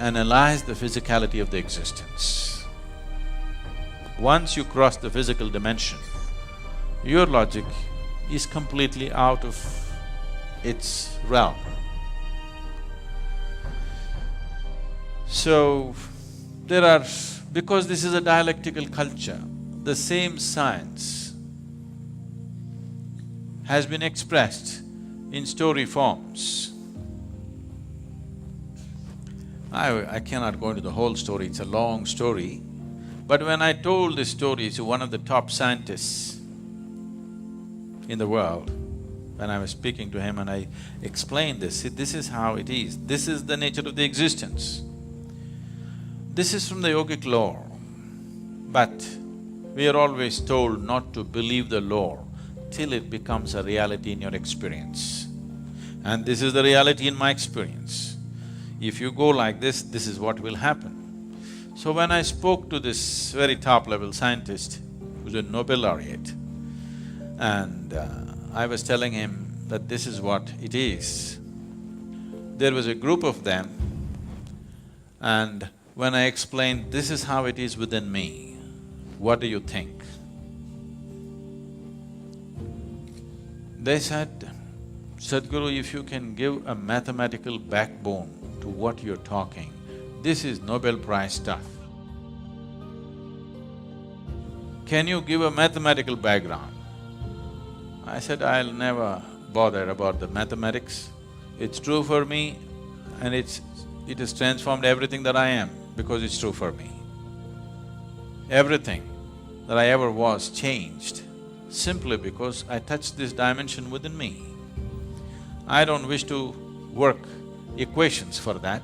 analyze the physicality of the existence. Once you cross the physical dimension, your logic is completely out of its realm. So, because this is a dialectical culture, the same science has been expressed in story forms. I cannot go into the whole story, it's a long story, but when I told this story to one of the top scientists in the world, when I was speaking to him and I explained this, see, this is how it is, this is the nature of the existence. This is from the yogic lore, but we are always told not to believe the lore till it becomes a reality in your experience. And this is the reality in my experience. If you go like this, this is what will happen. So when I spoke to this very top-level scientist, who's a Nobel laureate, and I was telling him that this is what it is, there was a group of them, and when I explained, this is how it is within me, what do you think? They said, Sadhguru, if you can give a mathematical backbone to what you're talking, this is Nobel Prize stuff. Can you give a mathematical background? I said, I'll never bother about the mathematics. It's true for me and it has transformed everything that I am because it's true for me. Everything that I ever was changed simply because I touched this dimension within me. I don't wish to work equations for that.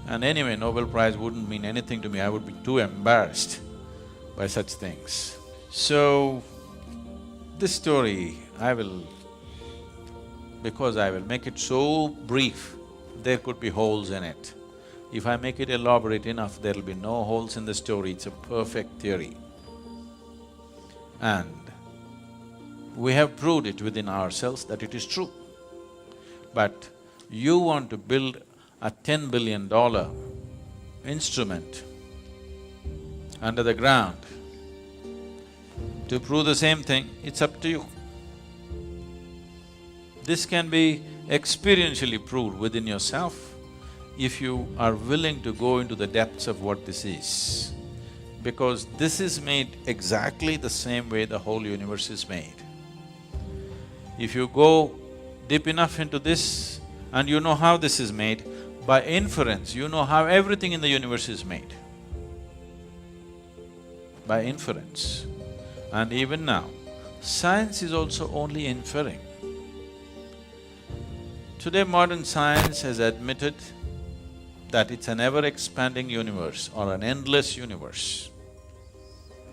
And anyway, Nobel Prize wouldn't mean anything to me, I would be too embarrassed by such things. So, this story, because I will make it so brief, there could be holes in it. If I make it elaborate enough, there'll be no holes in the story, it's a perfect theory. And we have proved it within ourselves that it is true. But you want to build a $10 billion instrument under the ground to prove the same thing, it's up to you. This can be experientially proved within yourself if you are willing to go into the depths of what this is. Because this is made exactly the same way the whole universe is made. If you go deep enough into this and you know how this is made, by inference you know how everything in the universe is made. By inference. And even now, science is also only inferring. Today modern science has admitted that it's an ever-expanding universe or an endless universe.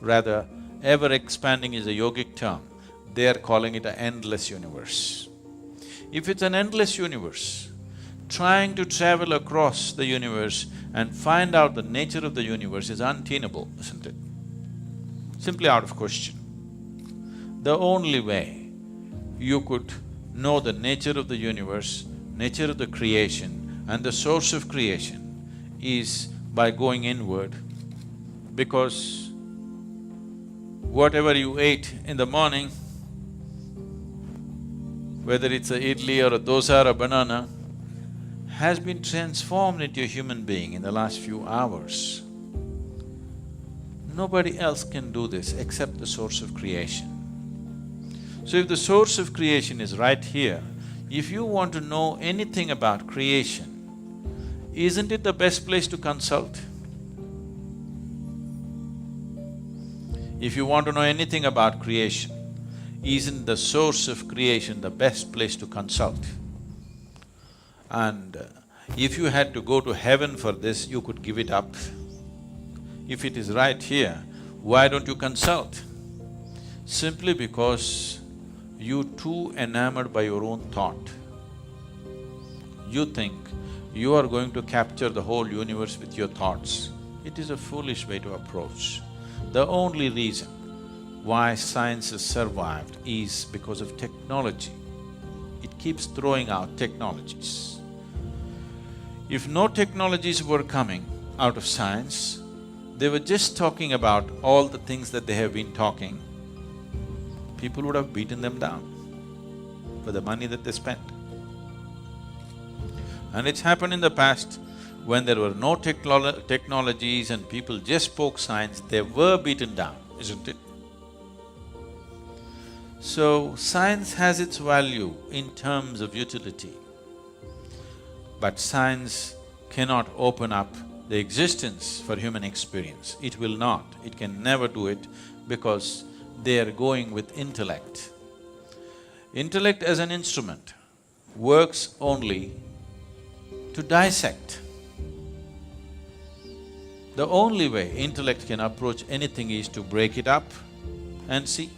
Rather, ever-expanding is a yogic term, they are calling it an endless universe. If it's an endless universe, trying to travel across the universe and find out the nature of the universe is untenable, isn't it? Simply out of question. The only way you could know the nature of the universe, nature of the creation and the source of creation is by going inward, because whatever you ate in the morning, whether it's a idli or a dosa or a banana, has been transformed into a human being in the last few hours. Nobody else can do this except the source of creation. So if the source of creation is right here, if you want to know anything about creation, isn't it the best place to consult? If you want to know anything about creation, isn't the source of creation the best place to consult? And if you had to go to heaven for this, you could give it up. If it is right here, why don't you consult? Simply because you're too enamored by your own thought. You think you are going to capture the whole universe with your thoughts. It is a foolish way to approach. The only reason why science has survived is because of technology. It keeps throwing out technologies. If no technologies were coming out of science, they were just talking about all the things that they have been talking, people would have beaten them down for the money that they spent. And it's happened in the past, when there were no technologies and people just spoke science, they were beaten down, isn't it? So, science has its value in terms of utility, but science cannot open up the existence for human experience. It will not, it can never do it because they are going with intellect. Intellect as an instrument works only to dissect. The only way intellect can approach anything is to break it up and see.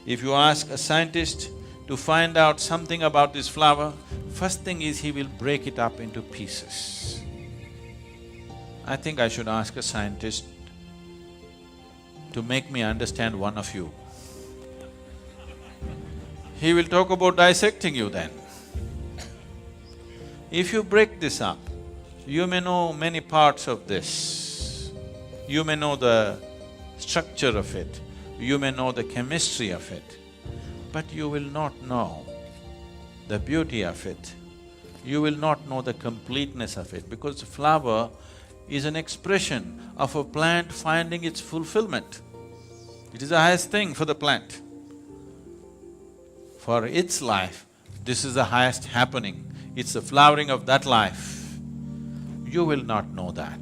If you ask a scientist to find out something about this flower, first thing is he will break it up into pieces. I think I should ask a scientist to make me understand one of you. He will talk about dissecting you then. If you break this up, you may know many parts of this. You may know the structure of it, you may know the chemistry of it, but you will not know the beauty of it. You will not know the completeness of it, because the flower is an expression of a plant finding its fulfillment. It is the highest thing for the plant. For its life, this is the highest happening. It's the flowering of that life. You will not know that.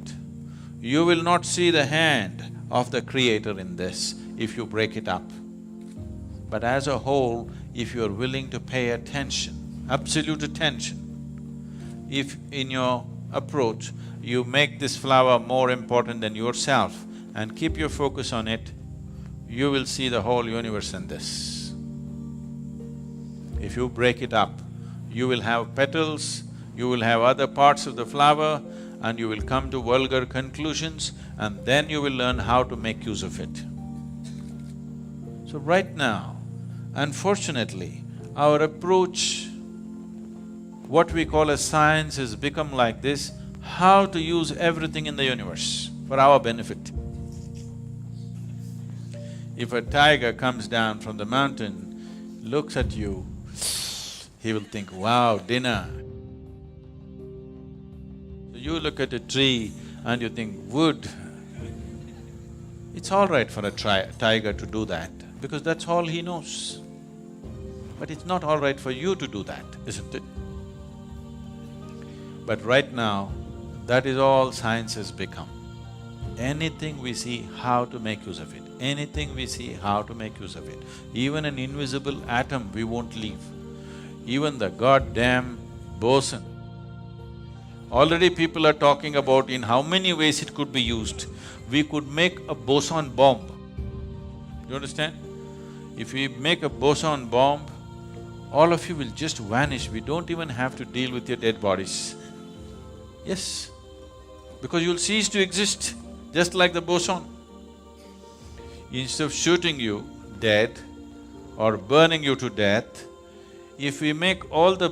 You will not see the hand of the Creator in this if you break it up. But as a whole, if you are willing to pay attention, absolute attention, if in your approach you make this flower more important than yourself and keep your focus on it, you will see the whole universe in this. If you break it up, you will have petals, you will have other parts of the flower, and you will come to vulgar conclusions, and then you will learn how to make use of it. So right now, unfortunately, our approach, what we call as science, has become like this: how to use everything in the universe for our benefit. If a tiger comes down from the mountain, looks at you, he will think, wow, dinner. So you look at a tree and you think, wood. It's all right for a tiger to do that, because that's all he knows. But it's not all right for you to do that, isn't it? But right now, that is all science has become. Anything we see, how to make use of it. Anything we see, how to make use of it. Even an invisible atom, we won't leave. Even the goddamn boson. Already people are talking about in how many ways it could be used. We could make a boson bomb. You understand? If we make a boson bomb, all of you will just vanish. We don't even have to deal with your dead bodies. Yes, because you'll cease to exist, just like the boson. Instead of shooting you dead or burning you to death, if we make all the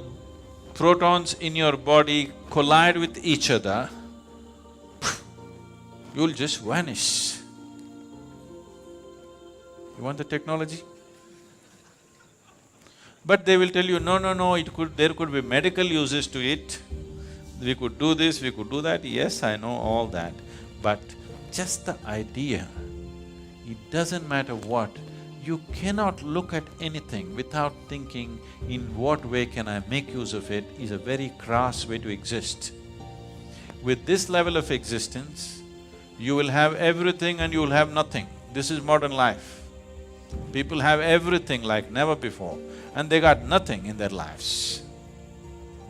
protons in your body collide with each other, you'll just vanish. You want the technology? But they will tell you, no, there could be medical uses to it. We could do this, we could do that. Yes, I know all that. But just the idea, it doesn't matter what, you cannot look at anything without thinking, in what way can I make use of it, is a very crass way to exist. With this level of existence, you will have everything and you will have nothing. This is modern life. People have everything like never before, and they got nothing in their lives.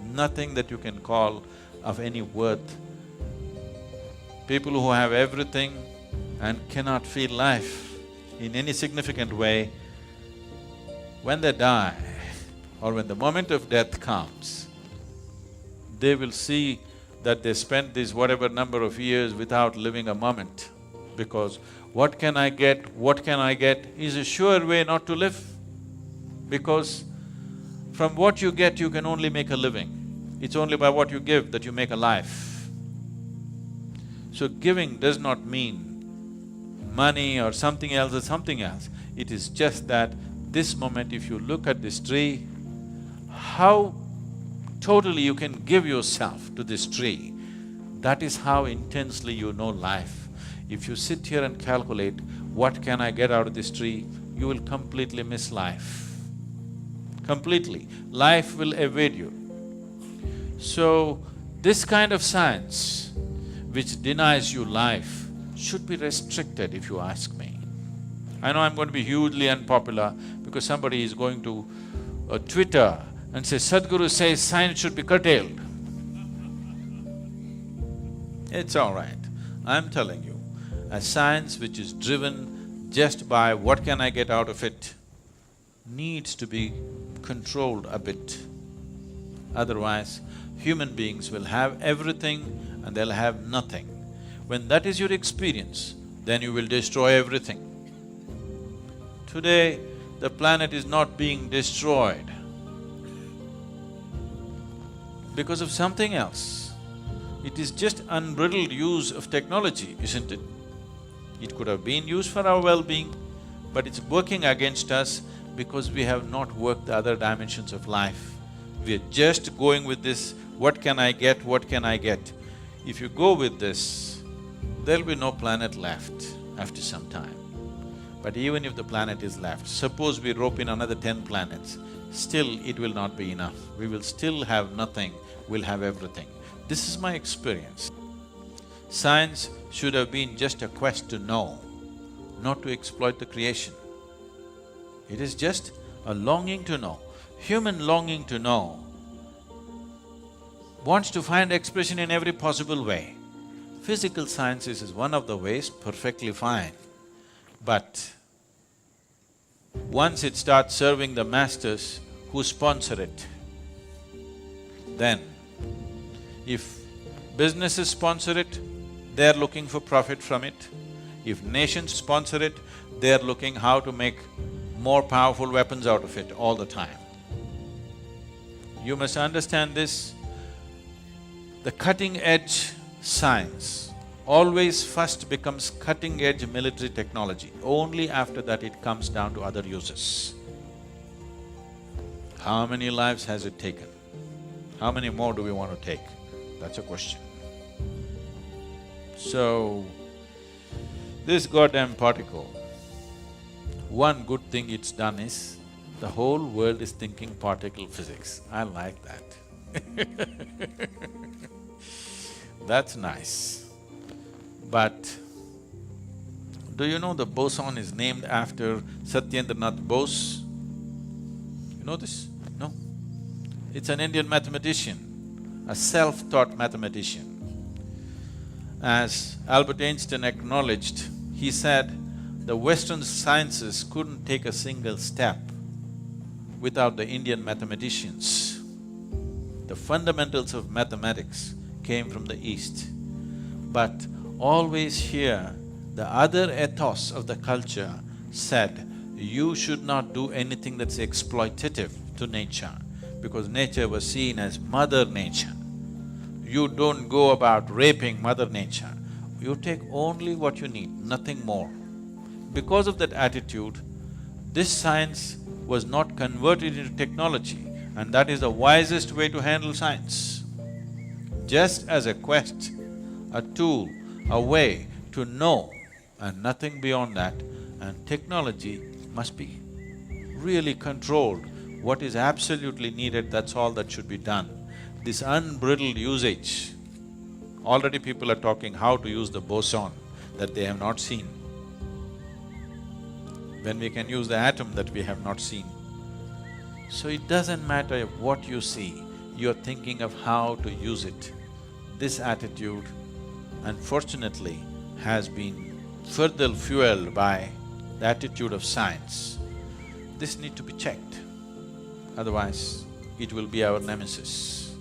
Nothing that you can call of any worth. People who have everything and cannot feel life in any significant way, when they die or when the moment of death comes, they will see that they spent these whatever number of years without living a moment, because what can I get is a sure way not to live, because from what you get you can only make a living. It's only by what you give that you make a life. So giving does not mean money or something else or something else. It is just that this moment if you look at this tree, how totally you can give yourself to this tree, that is how intensely you know life. If you sit here and calculate, what can I get out of this tree, you will completely miss life. Completely. Life will evade you. So, this kind of science which denies you life should be restricted if you ask me. I know I'm going to be hugely unpopular because somebody is going to Twitter and say, Sadhguru says science should be curtailed. It's all right. I'm telling you, a science which is driven just by what can I get out of it needs to be controlled a bit. Otherwise, human beings will have everything and they'll have nothing. When that is your experience, then you will destroy everything. Today, the planet is not being destroyed because of something else. It is just unbridled use of technology, isn't it? It could have been used for our well-being, but it's working against us because we have not worked the other dimensions of life. We are just going with this, what can I get, what can I get? If you go with this, there'll be no planet left after some time. But even if the planet is left, suppose we rope in another 10 planets, still it will not be enough. We will still have nothing, we'll have everything. This is my experience. Science should have been just a quest to know, not to exploit the creation. It is just a longing to know. Human longing to know wants to find expression in every possible way. Physical sciences is one of the ways, perfectly fine. But once it starts serving the masters who sponsor it, then if businesses sponsor it, they're looking for profit from it. If nations sponsor it, they're looking how to make more powerful weapons out of it all the time. You must understand this. The cutting-edge science always first becomes cutting-edge military technology. Only after that it comes down to other uses. How many lives has it taken? How many more do we want to take? That's a question. So, this goddamn particle, one good thing it's done is, the whole world is thinking particle physics. I like that. That's nice. But do you know the boson is named after Satyendranath Bose? You know this? No? It's an Indian mathematician, a self-taught mathematician. As Albert Einstein acknowledged, he said, the Western sciences couldn't take a single step without the Indian mathematicians. The fundamentals of mathematics came from the East. But always here, the other ethos of the culture said, you should not do anything that's exploitative to nature, because nature was seen as Mother Nature. You don't go about raping Mother Nature. You take only what you need, nothing more. Because of that attitude, this science was not converted into technology, and that is the wisest way to handle science. Just as a quest, a tool, a way to know, and nothing beyond that, and technology must be really controlled. What is absolutely needed, that's all that should be done. This unbridled usage, already people are talking how to use the boson that they have not seen. When we can use the atom that we have not seen. So it doesn't matter what you see, you're thinking of how to use it. This attitude, unfortunately, has been further fueled by the attitude of science. This need to be checked, otherwise it will be our nemesis.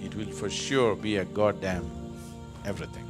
It will for sure be a goddamn everything.